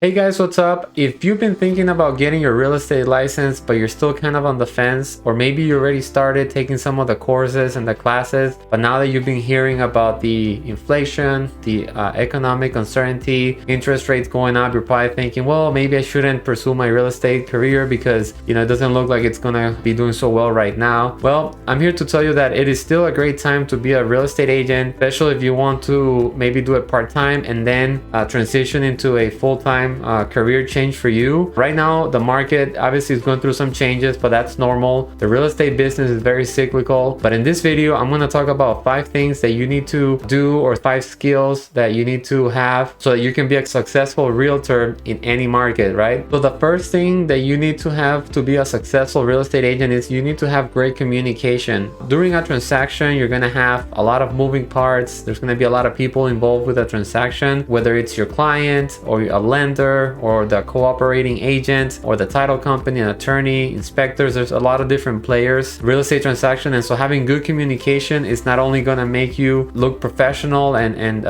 Hey guys, what's up? If you've been thinking about getting your real estate license, but you're still kind of on the fence, or maybe you already started taking some of the courses and the classes, but now that you've been hearing about the inflation, the economic uncertainty, interest rates going up, you're probably thinking, well, maybe I shouldn't pursue my real estate career because, it doesn't look like it's gonna be doing so well right now. Well, I'm here to tell you that it is still a great time to be a real estate agent, especially if you want to maybe do it part-time and then transition into a full-time career change for you. Right now, the market obviously is going through some changes, but that's normal. The real estate business is very cyclical. But in this video, I'm going to talk about 5 things that you need to do, or 5 skills that you need to have so that you can be a successful realtor in any market, right? So the first thing that you need to have to be a successful real estate agent is you need to have great communication. During a transaction, you're going to have a lot of moving parts. There's going to be a lot of people involved with a transaction, whether it's your client or a lender or the cooperating agent or the title company, an attorney, inspectors. There's a lot of different players, real estate transaction. And so having good communication is not only going to make you look professional and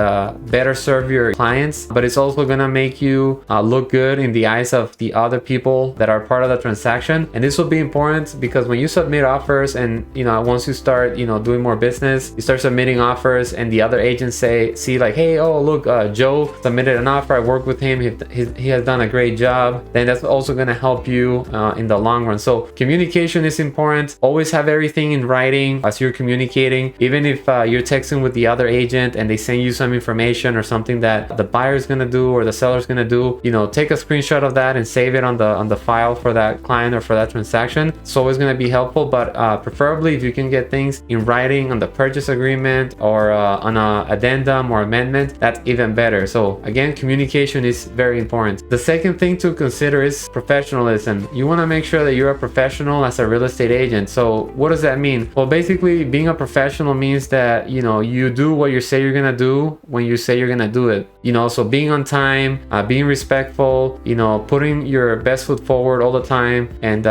better serve your clients, but it's also going to make you look good in the eyes of the other people that are part of the transaction. And this will be important because when you submit offers and once you start doing more business, you start submitting offers and the other agents see like, hey, oh look, Joe submitted an offer, I worked with him, he has done a great job, then that's also going to help you in the long run. So communication is important. Always have everything in writing as you're communicating. Even if you're texting with the other agent and they send you some information or something that the buyer is going to do or the seller is going to do, take a screenshot of that and save it on the file for that client or for that transaction. It's always going to be helpful, but preferably if you can get things in writing on the purchase agreement or on an addendum or amendment, that's even better. So again, communication is very important. The second thing to consider is professionalism. You want to make sure that you're a professional as a real estate agent. So what does that mean? Well, basically being a professional means that you do what you say you're gonna do when you say you're gonna do it. So being on time, being respectful, putting your best foot forward all the time, and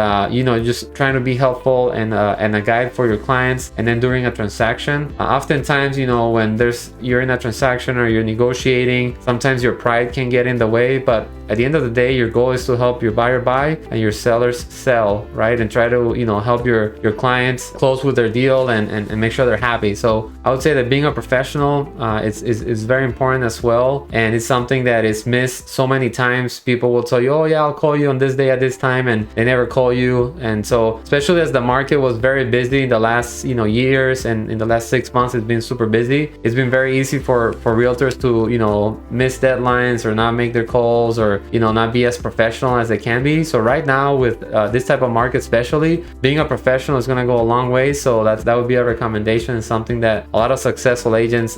just trying to be helpful and a guide for your clients. And then during a transaction, oftentimes when you're in a transaction or you're negotiating, sometimes your pride can get in the way, but at the end of the day, your goal is to help your buyer buy and your sellers sell, right? And try to help your clients close with their deal and make sure they're happy. So I would say that being a professional is very important as well, and it's something that is missed so many times. People will tell you, oh yeah, I'll call you on this day at this time, and they never call you. And so especially as the market was very busy in the last years, and in the last 6 months it's been super busy, it's been very easy for realtors to miss deadlines or not make their calls, or not be as professional as they can be. So right now with this type of market especially, being a professional is going to go a long way. So that would be a recommendation, and something that a lot of successful agents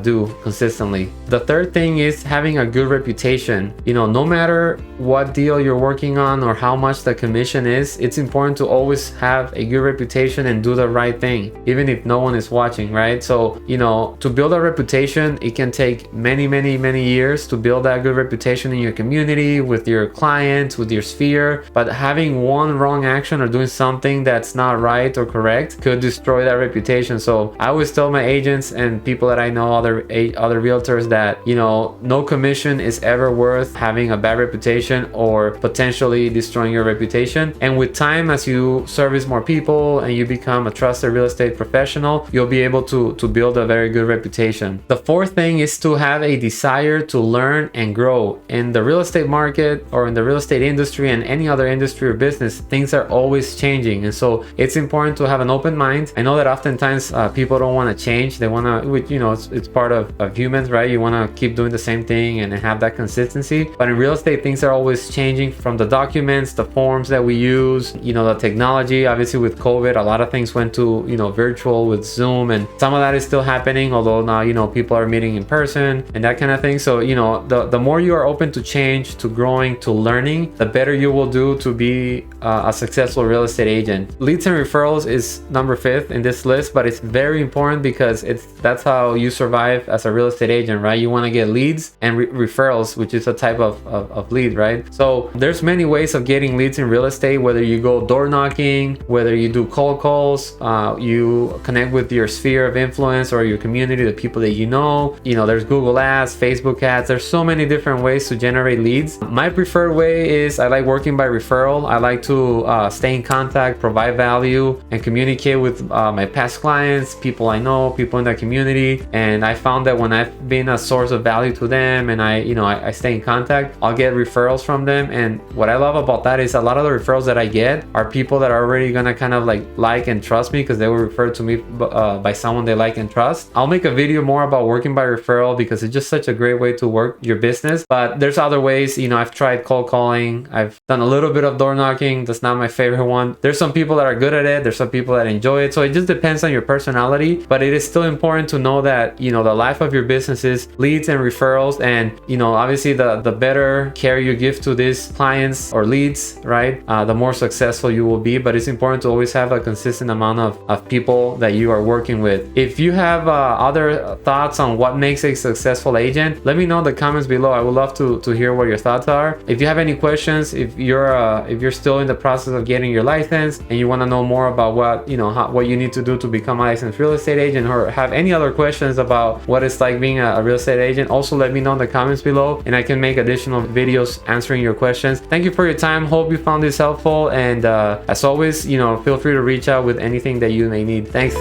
do consistently. The third thing is having a good reputation. No matter what deal you're working on or how much the commission is, it's important to always have a good reputation and do the right thing, even if no one is watching, right? So to build a reputation, it can take many years to build that good reputation in your community, with your clients, with your sphere. But having one wrong action or doing something that's not right or correct could destroy that reputation. So I always tell my agents and people that I know, other realtors, that no commission is ever worth having a bad reputation or potentially destroying your reputation. And with time, as you service more people and you become a trusted real estate professional, you'll be able to build a very good reputation. The fourth thing is to have a desire to learn and grow. In the real estate market or in the real estate industry and any other industry or business, things are always changing, and so it's important to have an open mind. I know that oftentimes people don't want to change. They want to, it's part of humans, right? You want to keep doing the same thing and have that consistency. But in real estate, things are always changing, from the documents, the forms that we use, the technology. Obviously with COVID, a lot of things went to virtual with Zoom, and some of that is still happening, although now people are meeting in person and that kind of thing. So the more you are open to change, to growing, to learning, the better you will do to be a successful real estate agent. Leads and referrals is number 5 in this list, but it's very important because that's how you survive as a real estate agent, right? You want to get leads and referrals, which is a type of lead, right? So there's many ways of getting leads in real estate, whether you go door knocking, whether you do cold calls, you connect with your sphere of influence or your community, the people that there's Google ads, Facebook ads. There's so many different ways to generate generate leads. My preferred way is I like working by referral. I like to stay in contact, provide value, and communicate with my past clients, people I know, people in the community. And I found that when I've been a source of value to them and I stay in contact, I'll get referrals from them. And what I love about that is a lot of the referrals that I get are people that are already gonna kind of like and trust me because they were referred to me by someone they like and trust. I'll make a video more about working by referral because it's just such a great way to work your business. But there's other ways. I've tried cold calling. I've done a little bit of door knocking. That's not my favorite one. There's some people that are good at it. There's some people that enjoy it. So it just depends on your personality. But it is still important to know that the life of your business is leads and referrals. And obviously the better care you give to these clients or leads, right, the more successful you will be. But it's important to always have a consistent amount of people that you are working with. If you have other thoughts on what makes a successful agent, let me know in the comments below. I would love to hear what your thoughts are. If you have any questions, if you're still in the process of getting your license and you want to know more about what you need to do to become a licensed real estate agent, or have any other questions about what it's like being a real estate agent, also let me know in the comments below and I can make additional videos answering your questions. Thank you for your time. Hope you found this helpful, and as always, feel free to reach out with anything that you may need. Thanks.